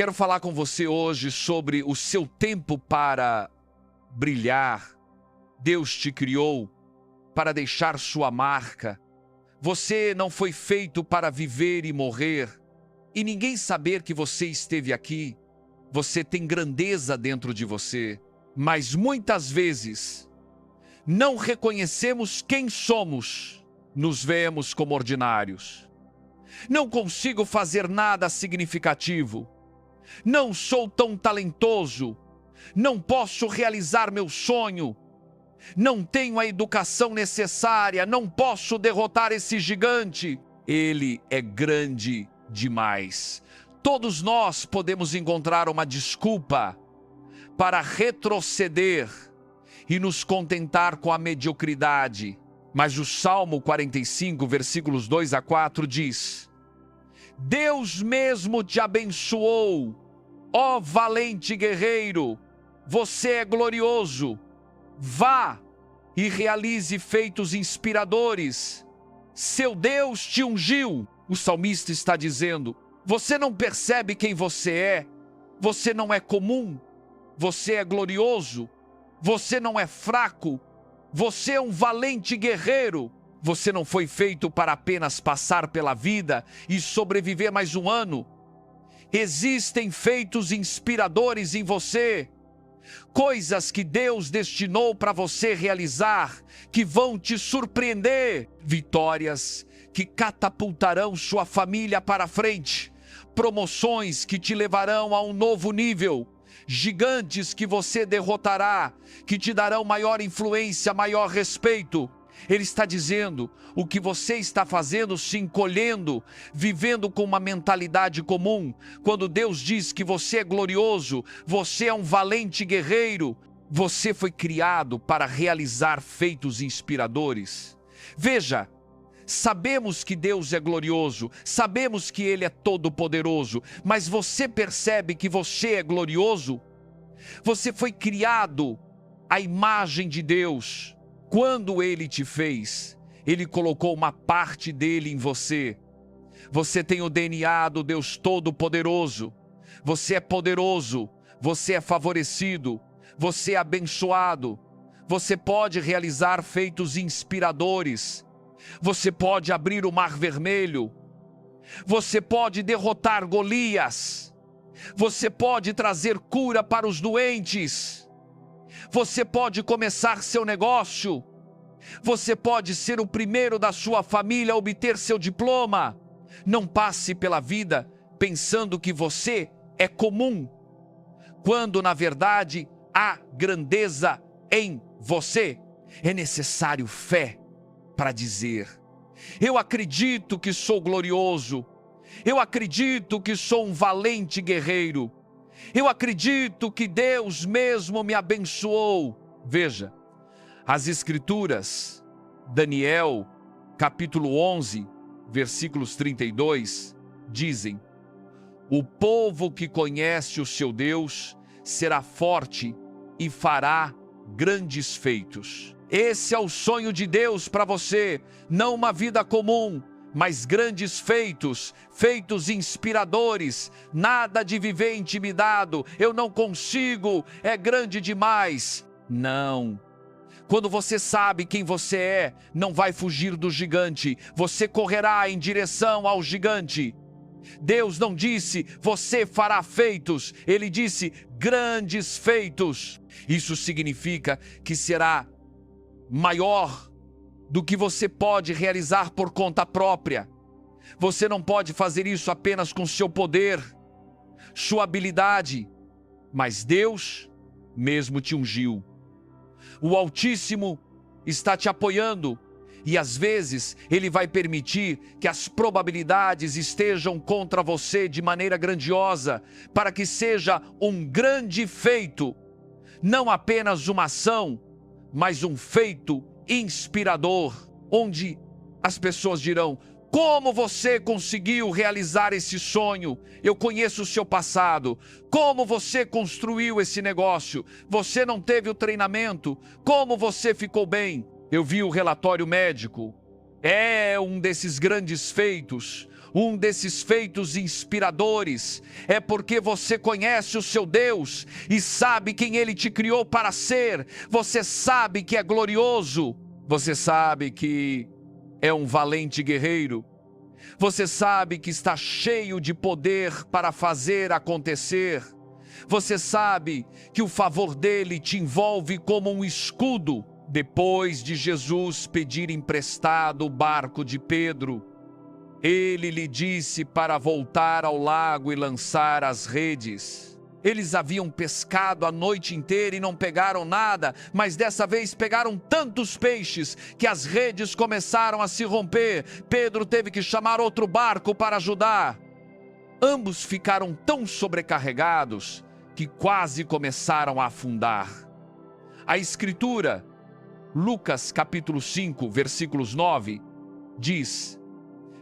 Quero falar com você hoje sobre o seu tempo para brilhar. Deus te criou para deixar sua marca. Você não foi feito para viver e morrer e ninguém saber que você esteve aqui. Você tem grandeza dentro de você, mas muitas vezes não reconhecemos quem somos, nos vemos como ordinários. Não consigo fazer nada significativo. Não sou tão talentoso. Não posso realizar meu sonho. Não tenho a educação necessária. Não posso derrotar esse gigante. Ele é grande demais. Todos nós podemos encontrar uma desculpa para retroceder e nos contentar com a mediocridade. Mas o Salmo 45, versículos 2 a 4 diz: Deus mesmo te abençoou, ó valente guerreiro, você é glorioso. Vá e realize feitos inspiradores. Seu Deus te ungiu. O salmista está dizendo: você não percebe quem você é? Você não é comum. Você é glorioso. Você não é fraco. Você é um valente guerreiro. Você não foi feito para apenas passar pela vida e sobreviver mais um ano. Existem feitos inspiradores em você. Coisas que Deus destinou para você realizar, que vão te surpreender. Vitórias que catapultarão sua família para frente. Promoções que te levarão a um novo nível. Gigantes que você derrotará, que te darão maior influência, maior respeito. Ele está dizendo: o que você está fazendo, se encolhendo, vivendo com uma mentalidade comum. Quando Deus diz que você é glorioso, você é um valente guerreiro, você foi criado para realizar feitos inspiradores. Veja, sabemos que Deus é glorioso, sabemos que Ele é todo-poderoso, mas você percebe que você é glorioso? Você foi criado à imagem de Deus. Quando Ele te fez, Ele colocou uma parte dele em você. Você tem o DNA do Deus Todo-Poderoso. Você é poderoso, você é favorecido, você é abençoado. Você pode realizar feitos inspiradores. Você pode abrir o Mar Vermelho. Você pode derrotar Golias. Você pode trazer cura para os doentes. Você pode começar seu negócio. Você pode ser o primeiro da sua família a obter seu diploma. Não passe pela vida pensando que você é comum, quando na verdade há grandeza em você. É necessário fé para dizer: eu acredito que sou glorioso. Eu acredito que sou um valente guerreiro. Eu acredito que Deus mesmo me abençoou. Veja, as Escrituras, Daniel, capítulo 11, versículos 32, dizem: o povo que conhece o seu Deus será forte e fará grandes feitos. Esse é o sonho de Deus para você, não uma vida comum, mas grandes feitos, feitos inspiradores. Nada de viver intimidado, eu não consigo, é grande demais. Não. Quando você sabe quem você é, não vai fugir do gigante, você correrá em direção ao gigante. Deus não disse: você fará feitos, Ele disse: grandes feitos. Isso significa que será maior do que você pode realizar por conta própria. Você não pode fazer isso apenas com seu poder, sua habilidade, mas Deus mesmo te ungiu. O Altíssimo está te apoiando e às vezes Ele vai permitir que as probabilidades estejam contra você de maneira grandiosa, para que seja um grande feito, não apenas uma ação, mas um feito inspirador, onde as pessoas dirão: como você conseguiu realizar esse sonho? Eu conheço o seu passado. Como você construiu esse negócio? Você não teve o treinamento? Como você ficou bem? Eu vi o relatório médico. É um desses grandes feitos. um desses feitos inspiradores, é porque você conhece o seu Deus e sabe quem Ele te criou para ser. Você sabe que é glorioso. Você sabe que é um valente guerreiro. Você sabe que está cheio de poder para fazer acontecer. Você sabe que o favor dele te envolve como um escudo. Depois de Jesus pedir emprestado o barco de Pedro, ele lhe disse para voltar ao lago e lançar as redes. Eles haviam pescado a noite inteira e não pegaram nada, mas dessa vez pegaram tantos peixes que as redes começaram a se romper. Pedro teve que chamar outro barco para ajudar. Ambos ficaram tão sobrecarregados que quase começaram a afundar. A Escritura, Lucas capítulo 5, versículos 9, diz: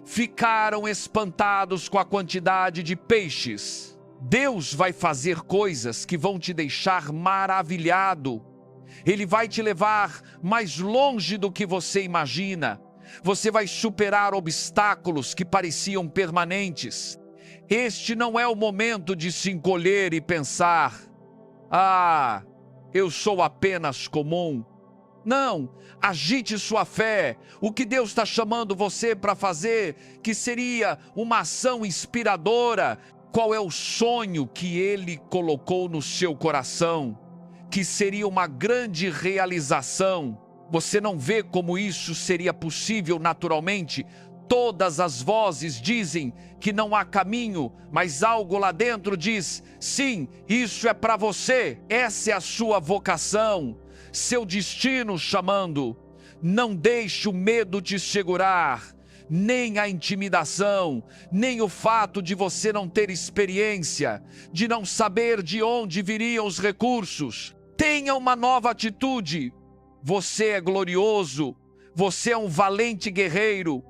ficaram espantados com a quantidade de peixes. Deus vai fazer coisas que vão te deixar maravilhado. Ele vai te levar mais longe do que você imagina. Você vai superar obstáculos que pareciam permanentes. Este não é o momento de se encolher e pensar: ah, eu sou apenas comum. Não, agite sua fé. O que Deus está chamando você para fazer, que seria uma ação inspiradora. Qual é o sonho que Ele colocou no seu coração, que seria uma grande realização? Você não vê como isso seria possível naturalmente? Todas as vozes dizem que não há caminho, mas algo lá dentro diz: sim, isso é para você. Essa é a sua vocação, seu destino chamando. Não deixe o medo te segurar, nem a intimidação, nem o fato de você não ter experiência, de não saber de onde viriam os recursos. Tenha uma nova atitude. Você é glorioso, você é um valente guerreiro.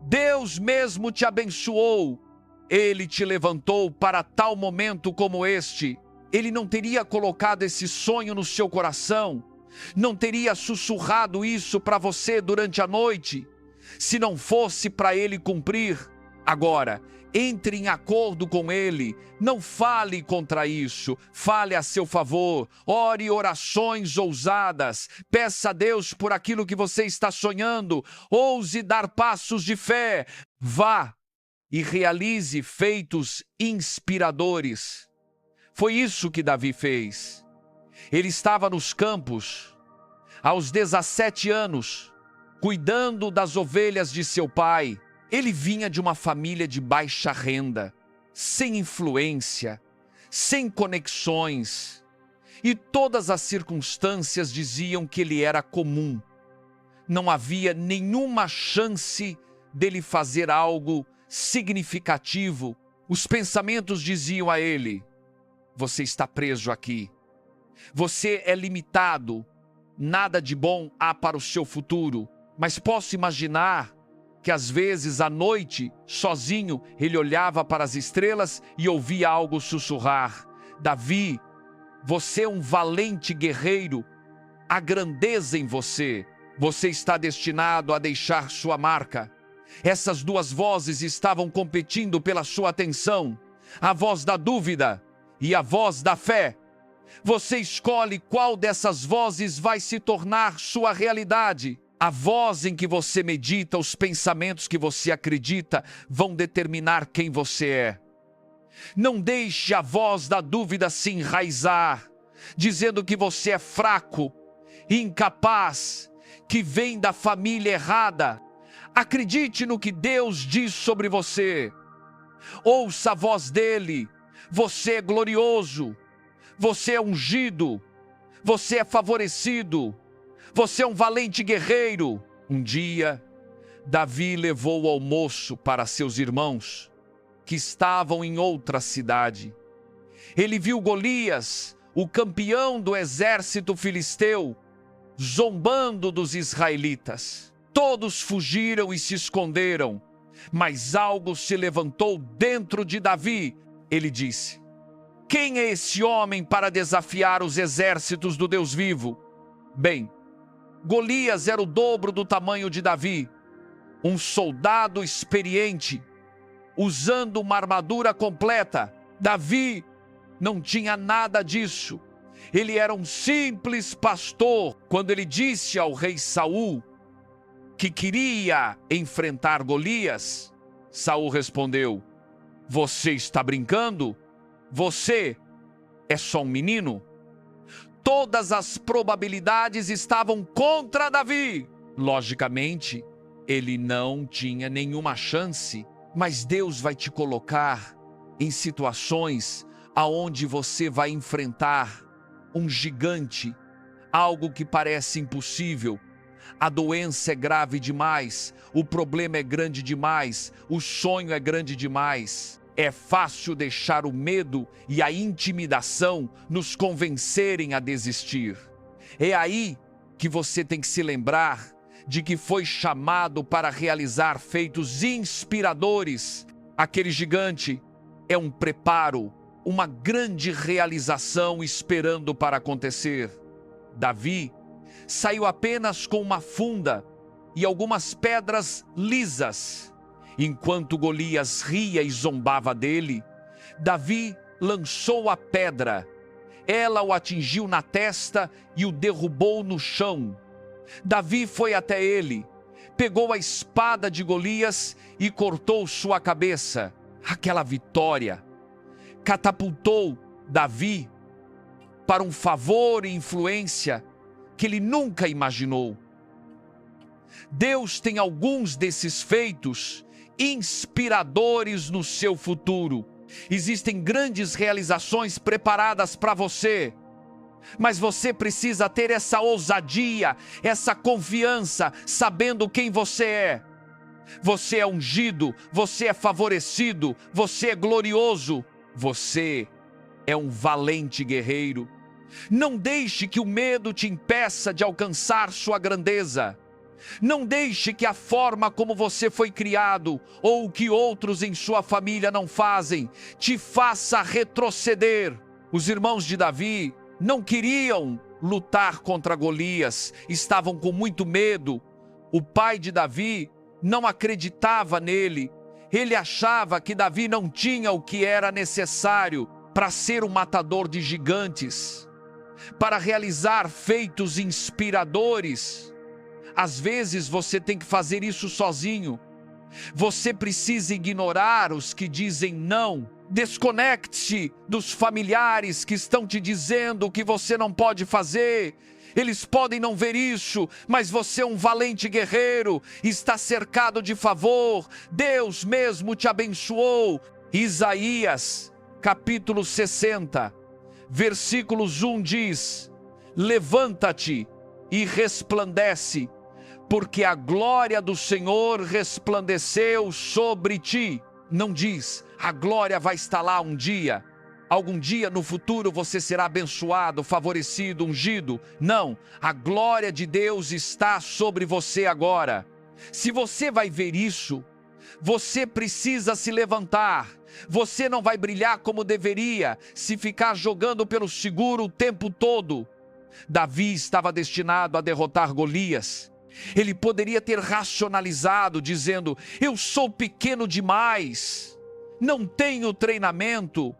Deus mesmo te abençoou. Ele te levantou para tal momento como este. Ele não teria colocado esse sonho no seu coração, não teria sussurrado isso para você durante a noite, se não fosse para Ele cumprir. Agora, entre em acordo com Ele, não fale contra isso, fale a seu favor, ore orações ousadas, peça a Deus por aquilo que você está sonhando, ouse dar passos de fé, vá e realize feitos inspiradores. Foi isso que Davi fez. Ele estava nos campos, aos 17 anos, cuidando das ovelhas de seu pai. Ele vinha de uma família de baixa renda, sem influência, sem conexões, e todas as circunstâncias diziam que ele era comum. Não havia nenhuma chance dele fazer algo significativo. Os pensamentos diziam a ele: você está preso aqui, você é limitado, nada de bom há para o seu futuro. Mas posso imaginar que às vezes à noite, sozinho, ele olhava para as estrelas e ouvia algo sussurrar: Davi, você é um valente guerreiro, há grandeza em você, você está destinado a deixar sua marca. Essas duas vozes estavam competindo pela sua atenção, a voz da dúvida e a voz da fé. Você escolhe qual dessas vozes vai se tornar sua realidade. A voz em que você medita, os pensamentos que você acredita, vão determinar quem você é. Não deixe a voz da dúvida se enraizar, dizendo que você é fraco, incapaz, que vem da família errada. Acredite no que Deus diz sobre você. Ouça a voz dele. Você é glorioso, você é ungido, você é favorecido. Você é um valente guerreiro. Um dia, Davi levou o almoço para seus irmãos, que estavam em outra cidade. Ele viu Golias, o campeão do exército filisteu, zombando dos israelitas. Todos fugiram e se esconderam, mas algo se levantou dentro de Davi. Ele disse: quem é esse homem para desafiar os exércitos do Deus vivo? Bem, Golias era o dobro do tamanho de Davi, um soldado experiente, usando uma armadura completa. Davi não tinha nada disso. Ele era um simples pastor. Quando ele disse ao rei Saul que queria enfrentar Golias, Saul respondeu: você está brincando? Você é só um menino? Todas as probabilidades estavam contra Davi. Logicamente, ele não tinha nenhuma chance, mas Deus vai te colocar em situações aonde você vai enfrentar um gigante, algo que parece impossível. A doença é grave demais, o problema é grande demais, o sonho é grande demais. É fácil deixar o medo e a intimidação nos convencerem a desistir. É aí que você tem que se lembrar de que foi chamado para realizar feitos inspiradores. Aquele gigante é um preparo, uma grande realização esperando para acontecer. Davi saiu apenas com uma funda e algumas pedras lisas. Enquanto Golias ria e zombava dele, Davi lançou a pedra. Ela o atingiu na testa e o derrubou no chão. Davi foi até ele, pegou a espada de Golias e cortou sua cabeça. Aquela vitória catapultou Davi para um favor e influência que ele nunca imaginou. Deus tem alguns desses feitos inspiradores no seu futuro. Existem grandes realizações preparadas para você, mas você precisa ter essa ousadia, essa confiança, sabendo quem você é. Você é ungido, você é favorecido, você é glorioso, você é um valente guerreiro. Não deixe que o medo te impeça de alcançar sua grandeza. Não deixe que a forma como você foi criado ou o que outros em sua família não fazem te faça retroceder. Os irmãos de Davi não queriam lutar contra Golias, estavam com muito medo. O pai de Davi não acreditava nele. Ele achava que Davi não tinha o que era necessário para ser um matador de gigantes, para realizar feitos inspiradores. Às vezes você tem que fazer isso sozinho. Você precisa ignorar os que dizem não. Desconecte-se dos familiares que estão te dizendo que você não pode fazer. Eles podem não ver isso, mas você é um valente guerreiro, está cercado de favor. Deus mesmo te abençoou. Isaías, capítulo 60, versículos 1 diz: levanta-te e resplandece, porque a glória do Senhor resplandeceu sobre ti. Não diz, a glória vai estar lá um dia. Algum dia no futuro você será abençoado, favorecido, ungido. Não, a glória de Deus está sobre você agora. Se você vai ver isso, você precisa se levantar. Você não vai brilhar como deveria se ficar jogando pelo seguro o tempo todo. Davi estava destinado a derrotar Golias. Ele poderia ter racionalizado, dizendo: eu sou pequeno demais, não tenho treinamento,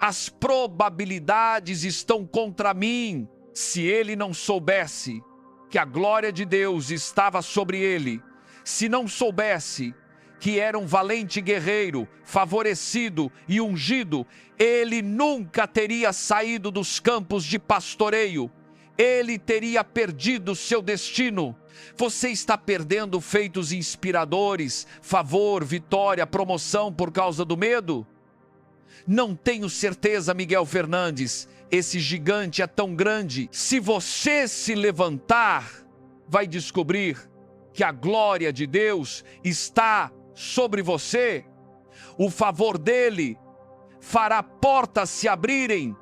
as probabilidades estão contra mim. Se ele não soubesse que a glória de Deus estava sobre ele, se não soubesse que era um valente guerreiro, favorecido e ungido, ele nunca teria saído dos campos de pastoreio. Ele teria perdido seu destino. Você está perdendo feitos inspiradores, favor, vitória, promoção por causa do medo? Não tenho certeza, Miguel Fernandes. Esse gigante é tão grande. Se você se levantar, vai descobrir que a glória de Deus está sobre você. O favor dele fará portas se abrirem.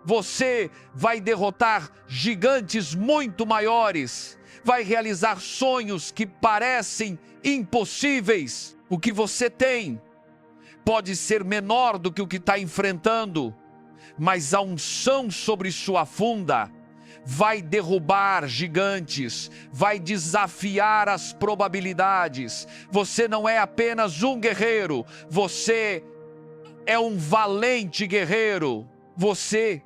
Você vai derrotar gigantes muito maiores, vai realizar sonhos que parecem impossíveis. O que você tem pode ser menor do que o que está enfrentando, mas a unção sobre sua funda vai derrubar gigantes, vai desafiar as probabilidades. Você não é apenas um guerreiro, você é um valente guerreiro. Você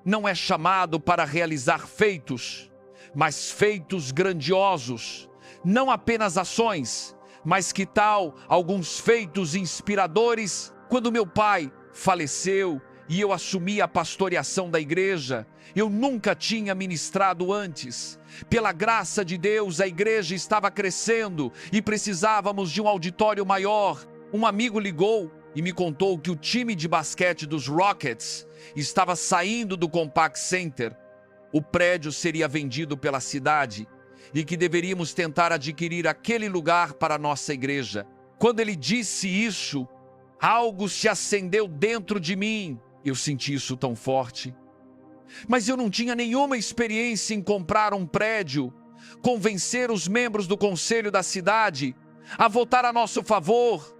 não é chamado para realizar feitos, mas feitos grandiosos. Não apenas ações, mas que tal alguns feitos inspiradores? Quando meu pai faleceu e eu assumi a pastoreação da igreja, eu nunca tinha ministrado antes. Pela graça de Deus, a igreja estava crescendo e precisávamos de um auditório maior. Um amigo ligou e me contou que o time de basquete dos Rockets estava saindo do Compaq Center. O prédio seria vendido pela cidade e que deveríamos tentar adquirir aquele lugar para a nossa igreja. Quando ele disse isso, algo se acendeu dentro de mim. Eu senti isso tão forte. Mas eu não tinha nenhuma experiência em comprar um prédio, convencer os membros do conselho da cidade a votar a nosso favor,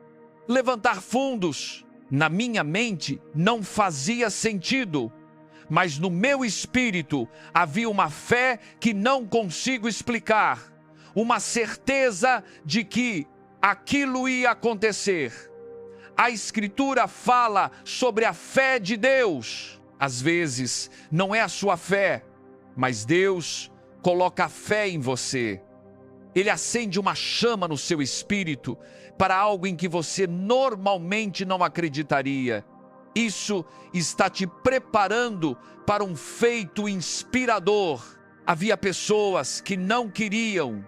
levantar fundos. Na minha mente não fazia sentido, mas no meu espírito havia uma fé que não consigo explicar, uma certeza de que aquilo ia acontecer. A Escritura fala sobre a fé de Deus. Às vezes não é a sua fé, mas Deus coloca a fé em você. Ele acende uma chama no seu espírito para algo em que você normalmente não acreditaria. Isso está te preparando para um feito inspirador. Havia pessoas que não queriam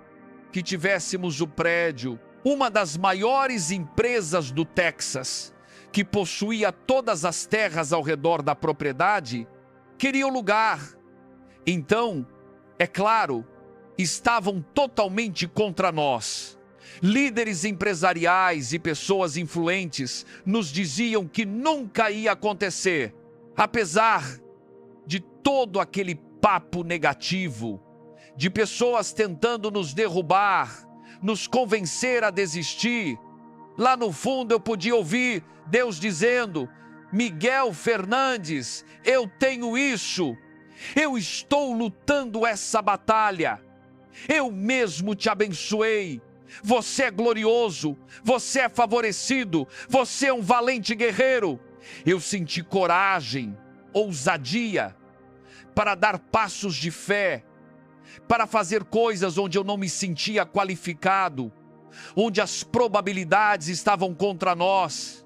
que tivéssemos o prédio. Uma das maiores empresas do Texas, que possuía todas as terras ao redor da propriedade, queria o lugar. Então, é claro, estavam totalmente contra nós. Líderes empresariais e pessoas influentes nos diziam que nunca ia acontecer. Apesar de todo aquele papo negativo, de pessoas tentando nos derrubar, nos convencer a desistir, lá no fundo eu podia ouvir Deus dizendo: Miguel Fernandes, eu tenho isso, eu estou lutando essa batalha, eu mesmo te abençoei, você é glorioso, você é favorecido, você é um valente guerreiro. Eu senti coragem, ousadia, para dar passos de fé, para fazer coisas onde eu não me sentia qualificado, onde as probabilidades estavam contra nós,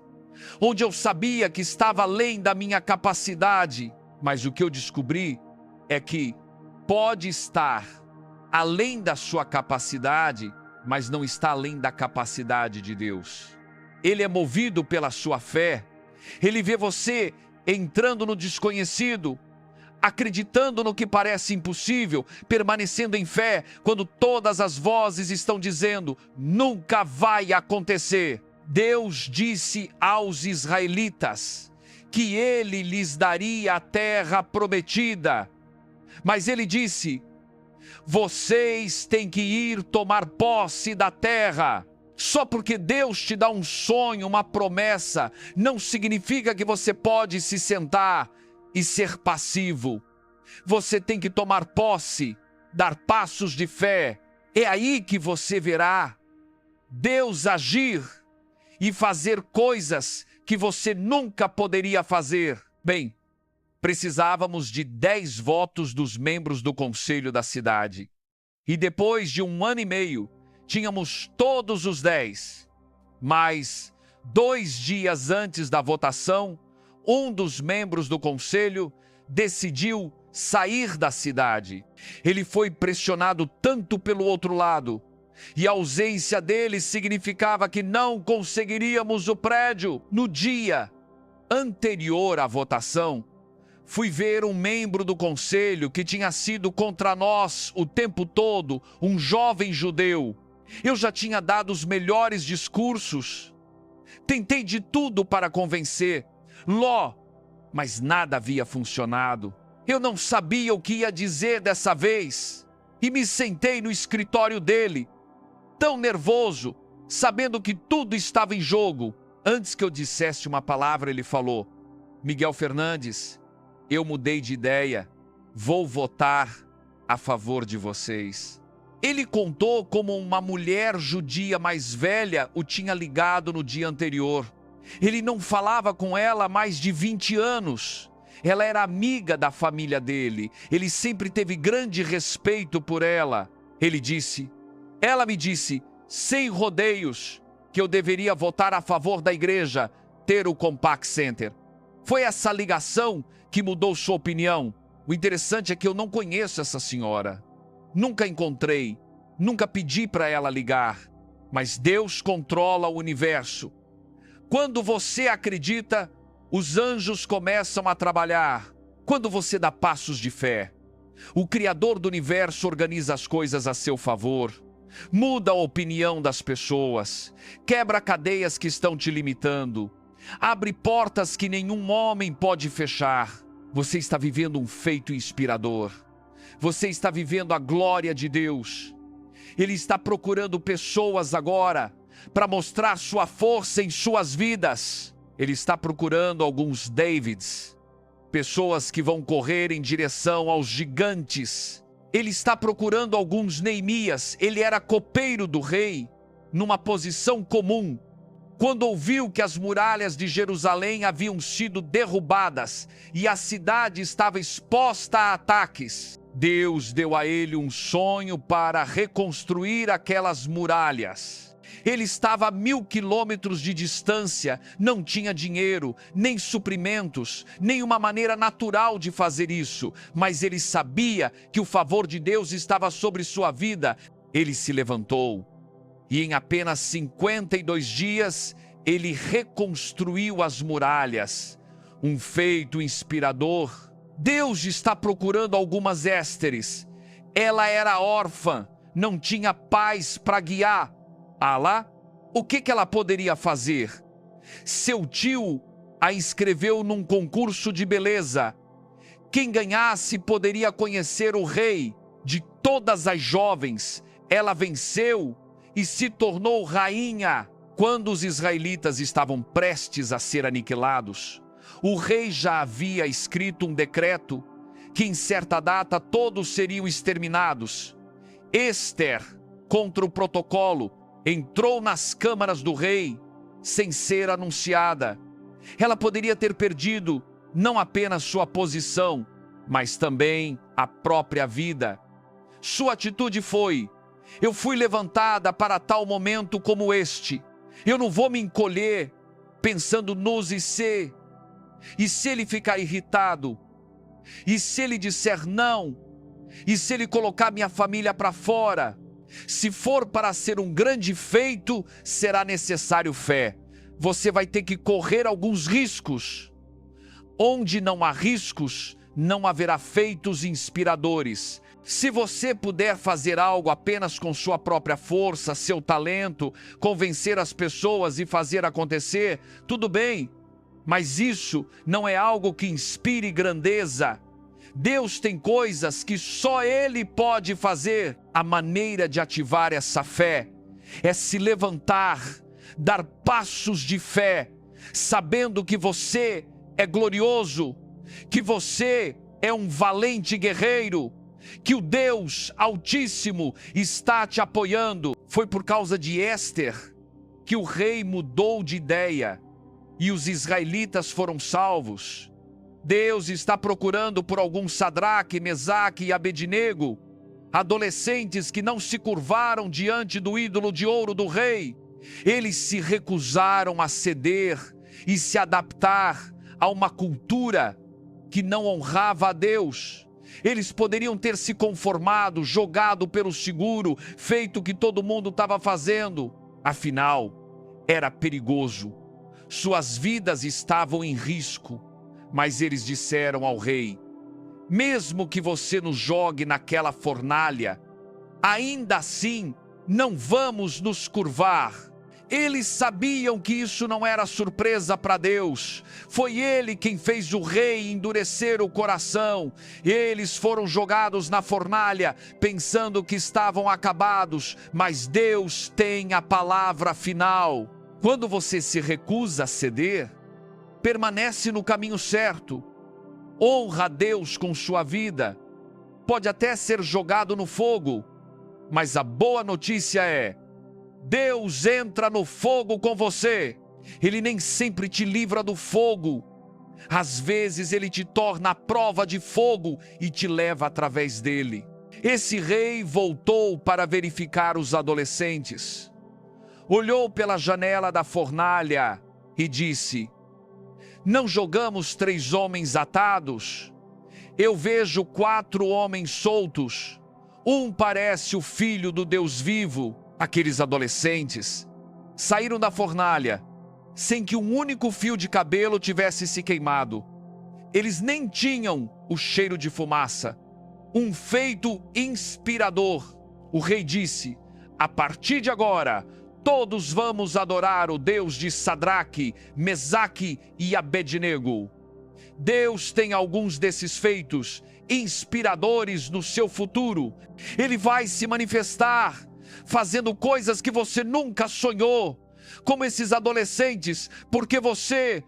onde eu sabia que estava além da minha capacidade. Mas o que eu descobri é que pode estar além da sua capacidade, mas não está além da capacidade de Deus. Ele é movido pela sua fé. Ele vê você entrando no desconhecido, acreditando no que parece impossível, permanecendo em fé, quando todas as vozes estão dizendo: nunca vai acontecer. Deus disse aos israelitas que ele lhes daria a terra prometida, mas ele disse: vocês têm que ir tomar posse da terra. Só porque Deus te dá um sonho, uma promessa, não significa que você pode se sentar e ser passivo. Você tem que tomar posse, dar passos de fé. É aí que você verá Deus agir e fazer coisas que você nunca poderia fazer. Bem, precisávamos de 10 votos dos membros do conselho da cidade. E depois de 1 ano e meio, tínhamos todos os 10. Mas 2 dias antes da votação, um dos membros do conselho decidiu sair da cidade. Ele foi pressionado tanto pelo outro lado, e a ausência dele significava que não conseguiríamos o prédio. No dia anterior à votação, fui ver um membro do conselho que tinha sido contra nós o tempo todo, um jovem judeu. Eu já tinha dado os melhores discursos, tentei de tudo para convencer Ló, mas nada havia funcionado. Eu não sabia o que ia dizer dessa vez e me sentei no escritório dele, tão nervoso, sabendo que tudo estava em jogo. Antes que eu dissesse uma palavra, ele falou: Miguel Fernandes, eu mudei de ideia, vou votar a favor de vocês. Ele contou como uma mulher judia mais velha o tinha ligado no dia anterior. Ele não falava com ela há mais de 20 anos. Ela era amiga da família dele. Ele sempre teve grande respeito por ela. Ela me disse, sem rodeios, que eu deveria votar a favor da igreja, ter o Compaq Center. Foi essa ligação que mudou sua opinião. O interessante é que eu não conheço essa senhora. Nunca encontrei, nunca pedi para ela ligar. Mas Deus controla o universo. Quando você acredita, os anjos começam a trabalhar. Quando você dá passos de fé, o Criador do universo organiza as coisas a seu favor. Muda a opinião das pessoas. Quebra cadeias que estão te limitando. Abre portas que nenhum homem pode fechar. Você está vivendo um feito inspirador. Você está vivendo a glória de Deus. Ele está procurando pessoas agora para mostrar sua força em suas vidas. Ele está procurando alguns Davids, pessoas que vão correr em direção aos gigantes. Ele está procurando alguns Neemias. Ele era copeiro do rei, numa posição comum. Quando ouviu que as muralhas de Jerusalém haviam sido derrubadas e a cidade estava exposta a ataques, Deus deu a ele um sonho para reconstruir aquelas muralhas. Ele estava a 1000 quilômetros de distância, não tinha dinheiro, nem suprimentos, nem uma maneira natural de fazer isso, mas ele sabia que o favor de Deus estava sobre sua vida. Ele se levantou e em apenas 52 dias ele reconstruiu as muralhas. Um feito inspirador. Deus está procurando algumas Ésteres. Ela era órfã, não tinha pais para guiar. Lá, o que ela poderia fazer? Seu tio a inscreveu num concurso de beleza. Quem ganhasse poderia conhecer o rei de todas as jovens. Ela venceu e se tornou rainha. Quando os israelitas estavam prestes a ser aniquilados, o rei já havia escrito um decreto que em certa data todos seriam exterminados. Ester, contra o protocolo, entrou nas câmaras do rei sem ser anunciada. Ela poderia ter perdido não apenas sua posição, mas também a própria vida. Sua atitude foi: eu fui levantada para tal momento como este. Eu não vou me encolher pensando nos e se ele ficar irritado, e se ele disser não, e se ele colocar minha família para fora. Se for para ser um grande feito, será necessário fé. Você vai ter que correr alguns riscos. Onde não há riscos, não haverá feitos inspiradores. Se você puder fazer algo apenas com sua própria força, seu talento, convencer as pessoas e fazer acontecer, tudo bem. Mas isso não é algo que inspire grandeza. Deus tem coisas que só Ele pode fazer. A maneira de ativar essa fé é se levantar, dar passos de fé, sabendo que você é glorioso, que você é um valente guerreiro, que o Deus Altíssimo está te apoiando. Foi por causa de Ester que o rei mudou de ideia e os israelitas foram salvos. Deus está procurando por alguns Sadraque, Mesaque e Abednego, adolescentes que não se curvaram diante do ídolo de ouro do rei. Eles se recusaram a ceder e se adaptar a uma cultura que não honrava a Deus. Eles poderiam ter se conformado, jogado pelo seguro, feito o que todo mundo estava fazendo. Afinal, era perigoso. Suas vidas estavam em risco. Mas eles disseram ao rei: mesmo que você nos jogue naquela fornalha, ainda assim não vamos nos curvar. Eles sabiam que isso não era surpresa para Deus. Foi Ele quem fez o rei endurecer o coração. Eles foram jogados na fornalha, pensando que estavam acabados, mas Deus tem a palavra final. Quando você se recusa a ceder, permanece no caminho certo. Honra a Deus com sua vida. pode até ser jogado no fogo, mas a boa notícia é: Deus entra no fogo com você. Ele nem sempre te livra do fogo. Às vezes Ele te torna a prova de fogo e te leva através dele. Esse rei voltou para verificar os adolescentes. Olhou pela janela da fornalha e disse: não jogamos 3 homens atados? Eu vejo 4 homens soltos. Um parece o filho do Deus vivo. Aqueles adolescentes saíram da fornalha sem que um único fio de cabelo tivesse se queimado. Eles nem tinham o cheiro de fumaça. Um feito inspirador. O rei disse: a partir de agora, todos vamos adorar o Deus de Sadraque, Mesaque e Abednego. Deus tem alguns desses feitos inspiradores no seu futuro. Ele vai se manifestar fazendo coisas que você nunca sonhou, como esses adolescentes, porque você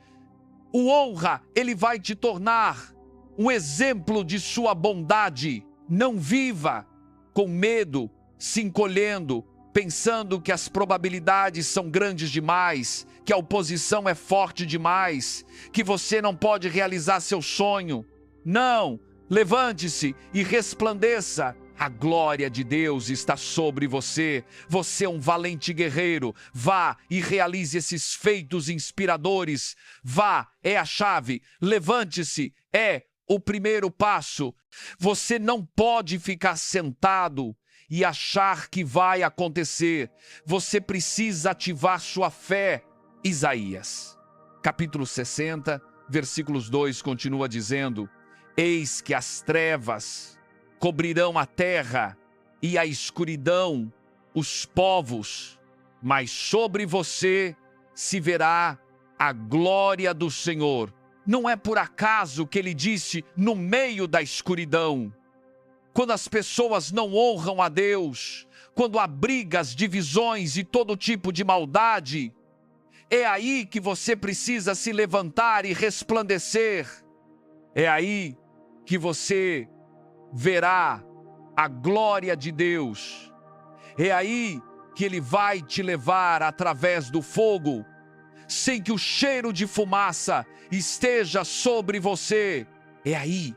o honra. Ele vai te tornar um exemplo de sua bondade. Não viva com medo, se encolhendo, pensando que as probabilidades são grandes demais, que a oposição é forte demais, que você não pode realizar seu sonho. Não, levante-se e resplandeça. A glória de Deus está sobre você. Você é um valente guerreiro. Vá e realize esses feitos inspiradores. Vá, é a chave. Levante-se, é o primeiro passo. Você não pode ficar sentado e achar que vai acontecer. Você precisa ativar sua fé. Isaías, capítulo 60, versículos 2, continua dizendo: eis que as trevas cobrirão a terra e a escuridão os povos, mas sobre você se verá a glória do Senhor. Não é por acaso que ele disse no meio da escuridão. Quando as pessoas não honram a Deus, quando há brigas, divisões e todo tipo de maldade, é aí que você precisa se levantar e resplandecer. É aí que você verá a glória de Deus. É aí que Ele vai te levar através do fogo, sem que o cheiro de fumaça esteja sobre você. É aí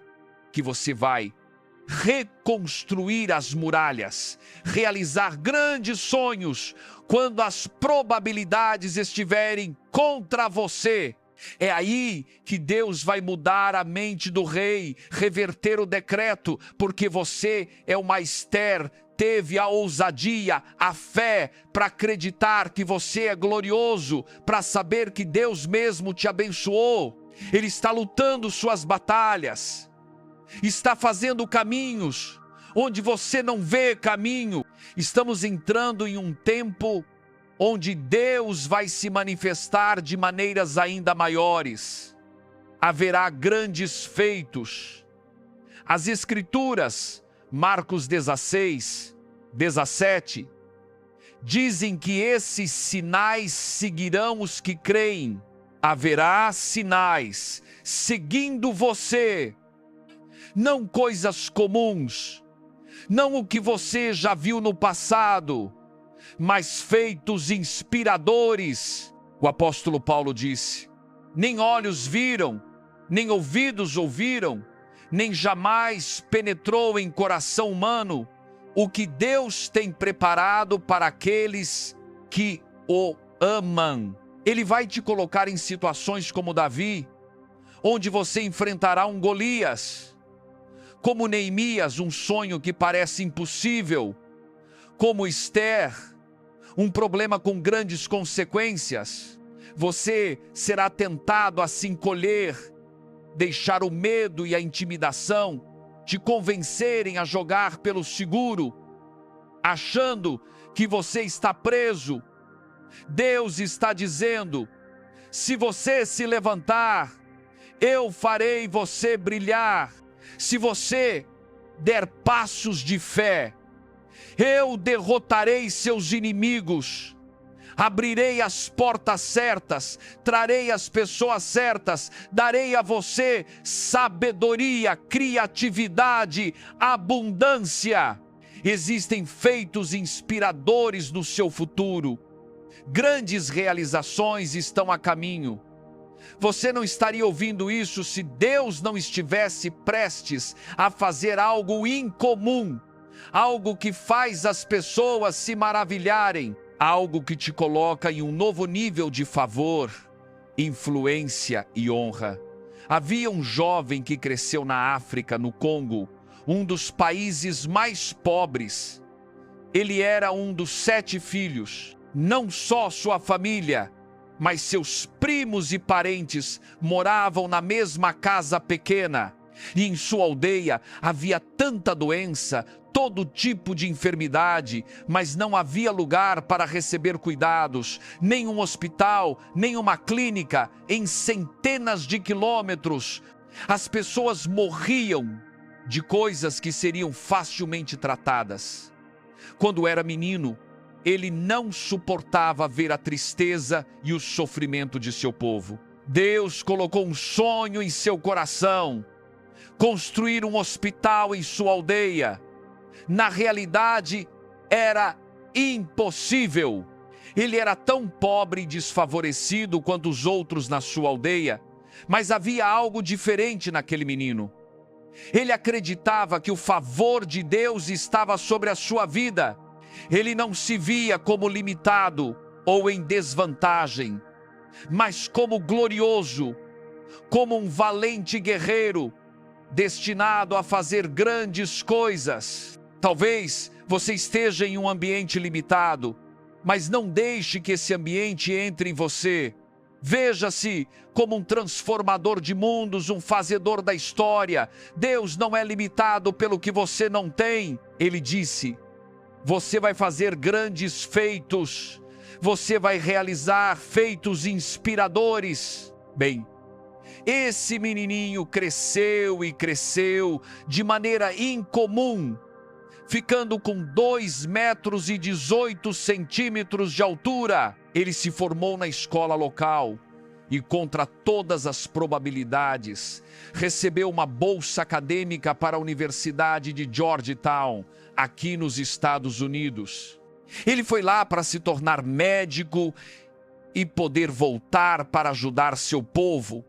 que você vai reconstruir as muralhas, realizar grandes sonhos quando as probabilidades estiverem contra você. É aí que Deus vai mudar a mente do rei, reverter o decreto, porque você é uma Ester, teve a ousadia, a fé para acreditar que você é glorioso, para saber que Deus mesmo te abençoou. Ele está lutando suas batalhas, está fazendo caminhos onde você não vê caminho. Estamos entrando em um tempo onde Deus vai se manifestar de maneiras ainda maiores. Haverá grandes feitos. As Escrituras, Marcos 16, 17, dizem que esses sinais seguirão os que creem. Haverá sinais seguindo você. Não coisas comuns, não o que você já viu no passado, mas feitos inspiradores. O apóstolo Paulo disse: nem olhos viram, nem ouvidos ouviram, nem jamais penetrou em coração humano o que Deus tem preparado para aqueles que o amam. Ele vai te colocar em situações como Davi, onde você enfrentará um Golias, como Neemias, um sonho que parece impossível, como Ester, um problema com grandes consequências. Você será tentado a se encolher, deixar o medo e a intimidação te convencerem a jogar pelo seguro, achando que você está preso. Deus está dizendo: se você se levantar, eu farei você brilhar. Se você der passos de fé, eu derrotarei seus inimigos. Abrirei as portas certas, trarei as pessoas certas, darei a você sabedoria, criatividade, abundância. Existem feitos inspiradores no seu futuro. Grandes realizações estão a caminho. Você não estaria ouvindo isso se Deus não estivesse prestes a fazer algo incomum, algo que faz as pessoas se maravilharem. Algo que te coloca em um novo nível de favor, influência e honra. Havia um jovem que cresceu na África, no Congo, um dos países mais pobres. Ele era um dos 7 filhos. Não só sua família, mas seus primos e parentes moravam na mesma casa pequena. E em sua aldeia havia tanta doença, todo tipo de enfermidade, mas não havia lugar para receber cuidados, nem um hospital, nem uma clínica, em centenas de quilômetros. As pessoas morriam de coisas que seriam facilmente tratadas. Quando era menino, ele não suportava ver a tristeza e o sofrimento de seu povo. Deus colocou um sonho em seu coração: construir um hospital em sua aldeia. Na realidade, era impossível. Ele era tão pobre e desfavorecido quanto os outros na sua aldeia, mas havia algo diferente naquele menino. Ele acreditava que o favor de Deus estava sobre a sua vida. Ele não se via como limitado ou em desvantagem, mas como glorioso, como um valente guerreiro, destinado a fazer grandes coisas. Talvez você esteja em um ambiente limitado, mas não deixe que esse ambiente entre em você. Veja-se como um transformador de mundos, um fazedor da história. Deus não é limitado pelo que você não tem. Ele disse: você vai fazer grandes feitos, você vai realizar feitos inspiradores. Bem, esse menininho cresceu e cresceu de maneira incomum, ficando com 2,18 metros de altura. Ele se formou na escola local e, contra todas as probabilidades, recebeu uma bolsa acadêmica para a Universidade de Georgetown, aqui nos Estados Unidos. Ele foi lá para se tornar médico e poder voltar para ajudar seu povo.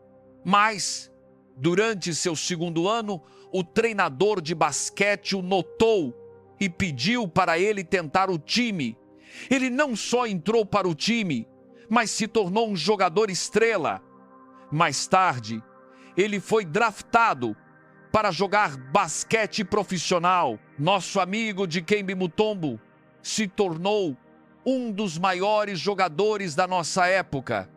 Mas, durante seu 2º ano, o treinador de basquete o notou e pediu para ele tentar o time. Ele não só entrou para o time, mas se tornou um jogador estrela. Mais tarde, ele foi draftado para jogar basquete profissional. Nosso amigo Dikembe Mutombo se tornou um dos maiores jogadores da nossa época.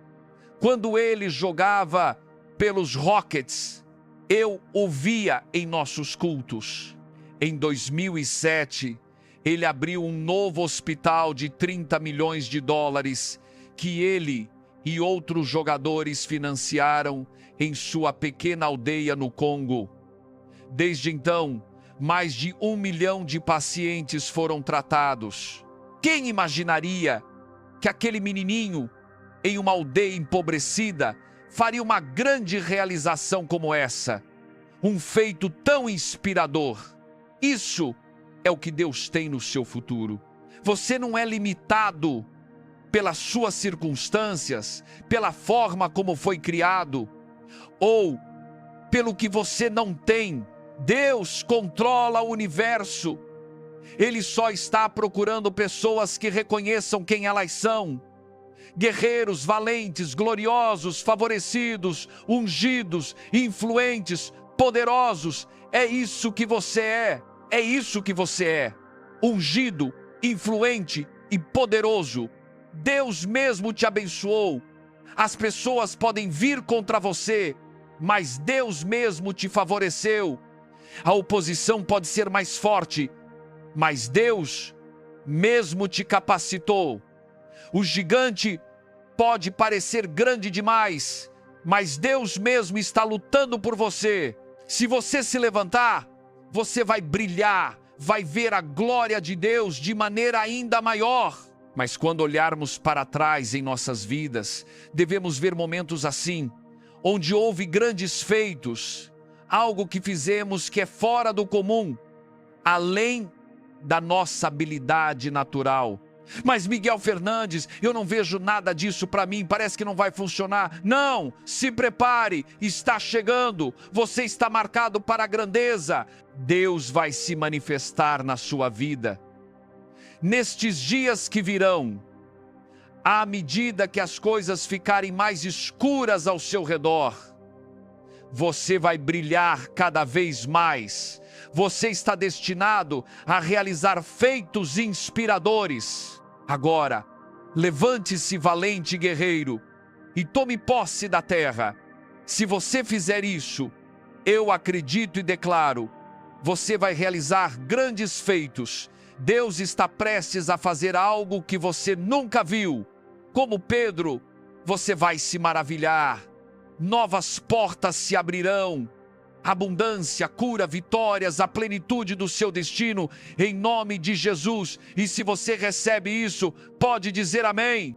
Quando ele jogava pelos Rockets, eu o via em nossos cultos. Em 2007, ele abriu um novo hospital de 30 milhões de dólares que ele e outros jogadores financiaram em sua pequena aldeia no Congo. Desde então, mais de 1 milhão de pacientes foram tratados. Quem imaginaria que aquele menininho, em uma aldeia empobrecida, faria uma grande realização como essa? Um feito tão inspirador. Isso é o que Deus tem no seu futuro. Você não é limitado pelas suas circunstâncias, pela forma como foi criado, ou pelo que você não tem. Deus controla o universo. Ele só está procurando pessoas que reconheçam quem elas são. Guerreiros, valentes, gloriosos, favorecidos, ungidos, influentes, poderosos. É isso que você é. É isso que você é. Ungido, influente e poderoso. Deus mesmo te abençoou. As pessoas podem vir contra você, mas Deus mesmo te favoreceu. A oposição pode ser mais forte, mas Deus mesmo te capacitou. O gigante pode parecer grande demais, mas Deus mesmo está lutando por você. Se você se levantar, você vai brilhar, vai ver a glória de Deus de maneira ainda maior. Mas quando olharmos para trás em nossas vidas, devemos ver momentos assim, onde houve grandes feitos, algo que fizemos que é fora do comum, além da nossa habilidade natural. Mas Miguel Fernandes, eu não vejo nada disso para mim, parece que não vai funcionar. Não, se prepare, está chegando, você está marcado para a grandeza. Deus vai se manifestar na sua vida. Nestes dias que virão, à medida que as coisas ficarem mais escuras ao seu redor, você vai brilhar cada vez mais. Você está destinado a realizar feitos inspiradores. Agora, levante-se, valente guerreiro, e tome posse da terra. Se você fizer isso, eu acredito e declaro, você vai realizar grandes feitos. Deus está prestes a fazer algo que você nunca viu. Como Pedro, você vai se maravilhar. Novas portas se abrirão. Abundância, cura, vitórias, a plenitude do seu destino, em nome de Jesus. E se você recebe isso, pode dizer amém.